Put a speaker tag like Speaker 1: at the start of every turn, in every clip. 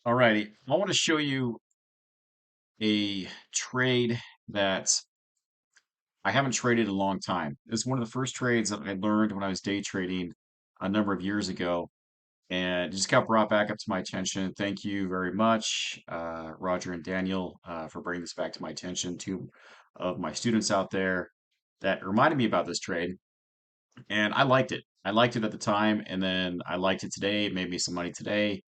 Speaker 1: Alrighty, I want to show you a trade that I haven't traded in a long time. It's one of the first trades that I learned when I was day trading a number of years ago, and it just got brought back up to my attention. Thank you very much, Roger and Daniel, for bringing this back to my attention. Two of my students out there that reminded me about this trade, and I liked it. I liked it at the time, and then I liked it today. It made me some money today.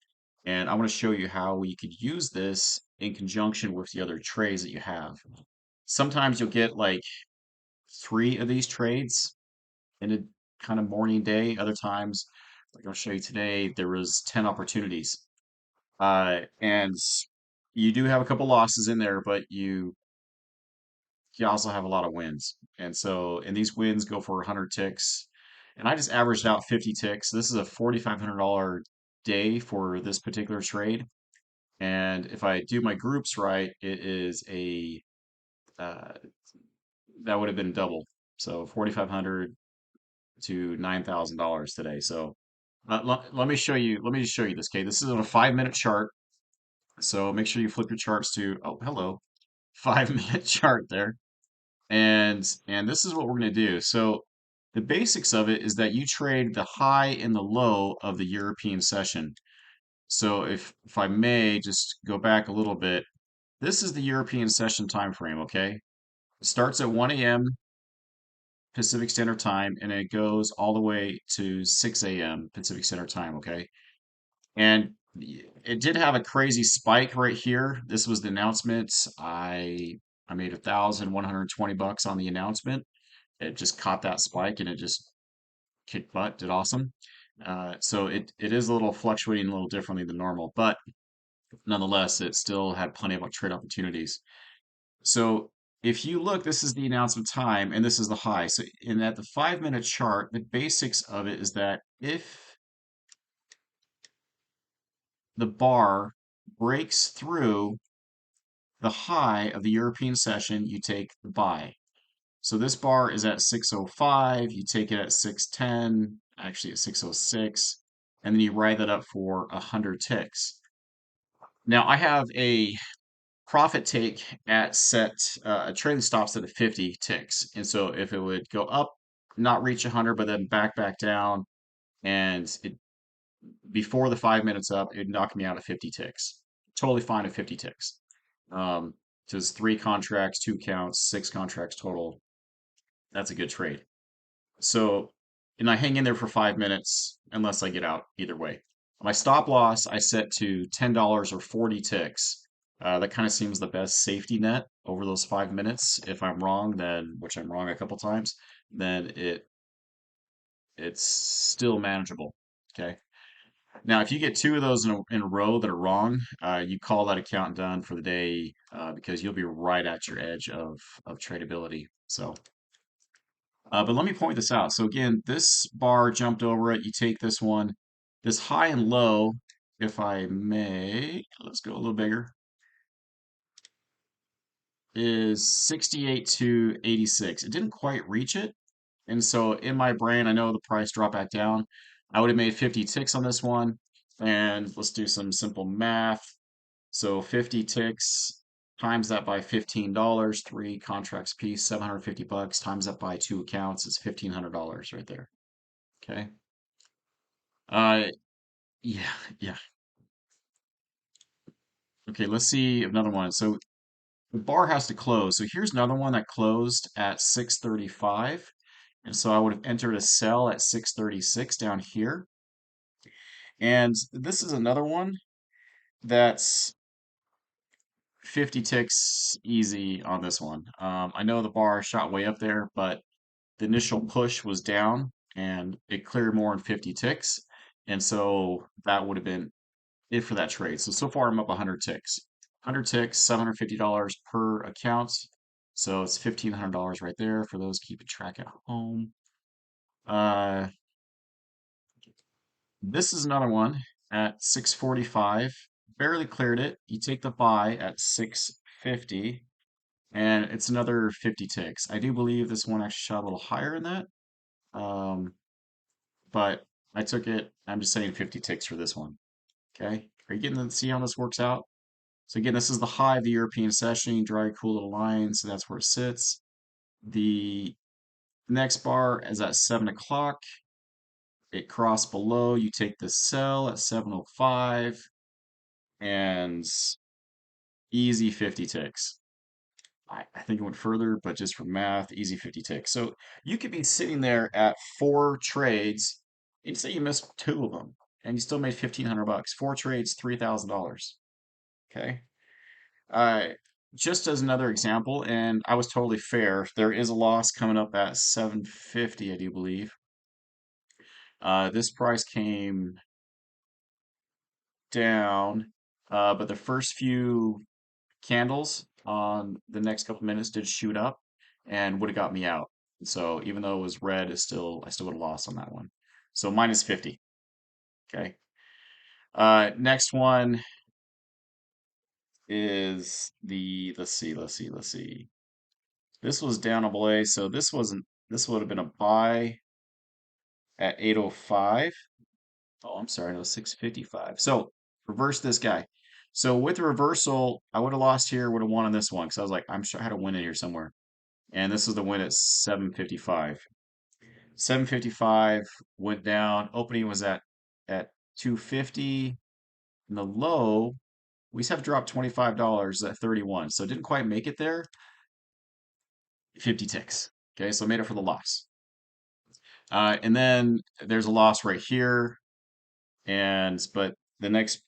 Speaker 1: And I want to show you how you could use this in conjunction with the other trades that you have. Sometimes you'll get like three of these trades in a kind of morning day. Other times, like I'll show you today, there was 10 opportunities. And you do have a couple losses in there, but you also have a lot of wins. And these wins go for 100 ticks. And I just averaged out 50 ticks. This is a $4,500 day for this particular trade. And if I do my groups right, it is uh, that would have been double. So 4,500 to $9,000 today. So let me show you. Let me just show you this. Okay, this is on a 5 minute chart. So make sure you flip your charts to, oh, hello, 5 minute chart there. And this is what we're going to do. So the basics of it is that you trade the high and the low of the European session. So if I may just go back a little bit, this is the European session time frame, okay? It starts at 1 a.m. Pacific Standard Time and it goes all the way to 6 a.m. Pacific Standard Time, okay? And it did have a crazy spike right here. This was the announcement. I made $1,120 on the announcement. It just caught that spike and it just kicked butt, did awesome. So it is a little fluctuating a little differently than normal, but nonetheless, it still had plenty of trade opportunities. So if you look, this is the announcement time and this is the high. So in that the 5 minute chart, the basics of it is that if the bar breaks through the high of the European session, you take the buy. So this bar is at 605, you take it at 610, actually at 606, and then you ride that up for 100 ticks. Now I have a profit take at set trailing stops at a 50 ticks. And so if it would go up, not reach 100, but then back down, and it before the 5 minutes up, it knocked me out of 50 ticks. Totally fine at 50 ticks. Just three contracts, two counts, six contracts total. That's a good trade. So, and I hang in there for 5 minutes unless I get out either way. My stop loss I set to $10 or 40 ticks. That kind of seems the best safety net over those 5 minutes. If I'm wrong, then which I'm wrong a couple times, then it's still manageable. Okay. Now, if you get two of those in a row that are wrong, you call that account done for the day because you'll be right at your edge of tradability. So. But let me point this out. So again, this bar jumped over it. You take this one, this high and low, if I may, let's go a little bigger, is 68 to 86. It didn't quite reach it. And so in my brain, I know the price dropped back down. I would have made 50 ticks on this one. And let's do some simple math. So 50 ticks times that by $15, three contracts piece, $750 times that by two accounts is $1,500 right there. Okay. Uh, yeah, yeah. Okay, let's see another one. So the bar has to close. So here's another one that closed at 635. And so I would have entered a sell at 636 down here. And this is another one that's 50 ticks easy on this one. I know the bar shot way up there, but the initial push was down and it cleared more than 50 ticks. And so that would have been it for that trade. So far I'm up 100 ticks. 100 ticks, $750 per account. So it's $1,500 right there for those keeping track at home. Uh, this is another one at 645. Barely cleared it. You take the buy at 650, and it's another 50 ticks. I do believe this one actually shot a little higher than that. Um, but I took it. I'm just saying 50 ticks for this one. Okay. Are you getting to see how this works out? So again, this is the high of the European session. You draw your cool little line, so that's where it sits. The next bar is at 7 o'clock. It crossed below. You take the sell at 7:05 and easy 50 ticks. I think it went further, but just for math, easy 50 ticks. So you could be sitting there at four trades, and say you missed two of them, and you still made 1,500 bucks. Four trades, $3,000. Okay. Uh, just as another example, and I was totally fair. There is a loss coming up at 750, I do believe. This price came down, but the first few candles on the next couple minutes did shoot up and would have got me out. So even though it was red, I still would have lost on that one. So minus 50. Okay. Next one is let's see. This was down a belay, so this would have been a buy at 805. Oh, I'm sorry, it was 655. So reverse this guy. So with the reversal, I would have lost here, would have won on this one because I was like, I'm sure I had a win in here somewhere. And this is the win at 755. 755 went down. Opening was at 250. And the low, we just have to drop $25 at 31. So it didn't quite make it there. 50 ticks. Okay, so I made it for the loss. And then there's a loss right here. But the next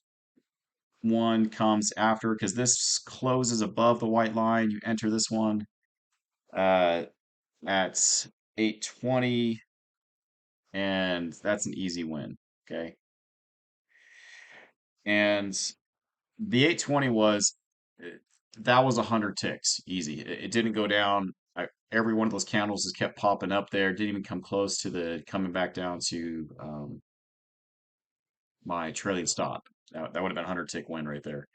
Speaker 1: one comes after because this closes above the white line. You enter this one uh, at 820, and that's an easy win. Okay. And the 820 uh, that was 100 ticks, easy. It didn't go down. Every one of those candles just kept popping up there. Didn't even come close to the coming back down to my trailing stop. That would have been a 100 tick win right there.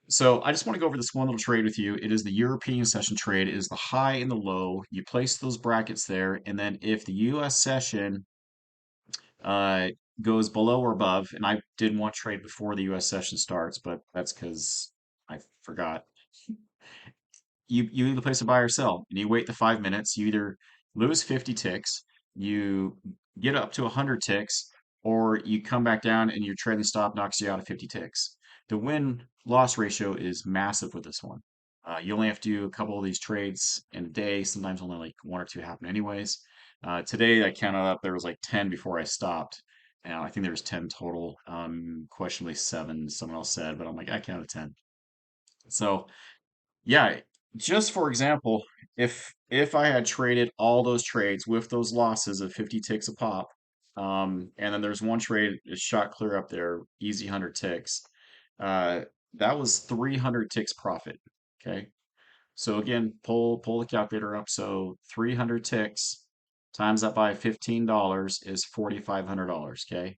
Speaker 1: So I just want to go over this one little trade with you. It is the European session trade. It is the high and the low. You place those brackets there, and then if the U.S. session uh, goes below or above, and I did one trade before the U.S. session starts, but that's because I forgot. You either place a buy or sell, and you wait the 5 minutes. You either lose 50 ticks, you get up to 100 ticks, or you come back down and your trailing stop knocks you out of 50 ticks. The win loss ratio is massive with this one. You only have to do a couple of these trades in a day. Sometimes only like one or two happen anyways. Today I counted up, there was like 10 before I stopped. And I think there was 10 total. Questionably seven, someone else said, but I'm like, I counted 10. So yeah, just for example, if I had traded all those trades with those losses of 50 ticks a pop, and then there's one trade is shot clear up there, easy 100 ticks, uh, that was 300 ticks profit. Okay, so again, pull the calculator up. So 300 ticks times that by $15 is $4,500. Okay,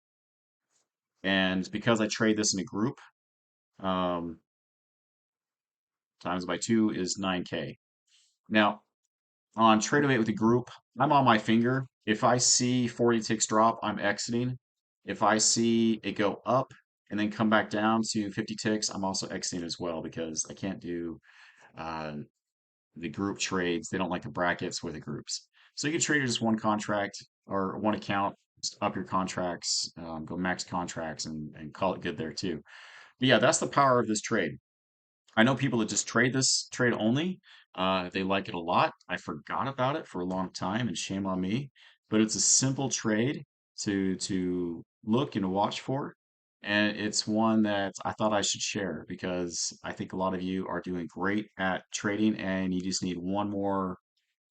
Speaker 1: and because I trade this in a group, um, times by two is 9K. Now on trade of with a group, I'm on my finger. If I see 40 ticks drop, I'm exiting. If I see it go up and then come back down to 50 ticks, I'm also exiting as well because I can't do uh, the group trades. They don't like the brackets with the groups. So you can trade just one contract or one account, just up your contracts, go max contracts and call it good there too. But yeah, that's the power of this trade. I know people that just trade this trade only. They like it a lot. I forgot about it for a long time, and shame on me. But it's a simple trade to look and watch for, and it's one that I thought I should share because I think a lot of you are doing great at trading, and you just need one more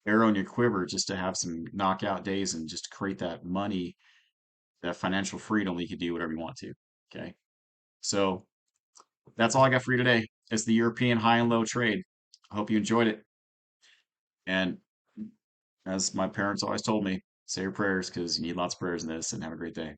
Speaker 1: arrow in your quiver just to have some knockout days and just create that money, that financial freedom. You can do whatever you want to. Okay, so that's all I got for you today. It's the European high and low trade. I hope you enjoyed it. And as my parents always told me, say your prayers because you need lots of prayers in this and have a great day.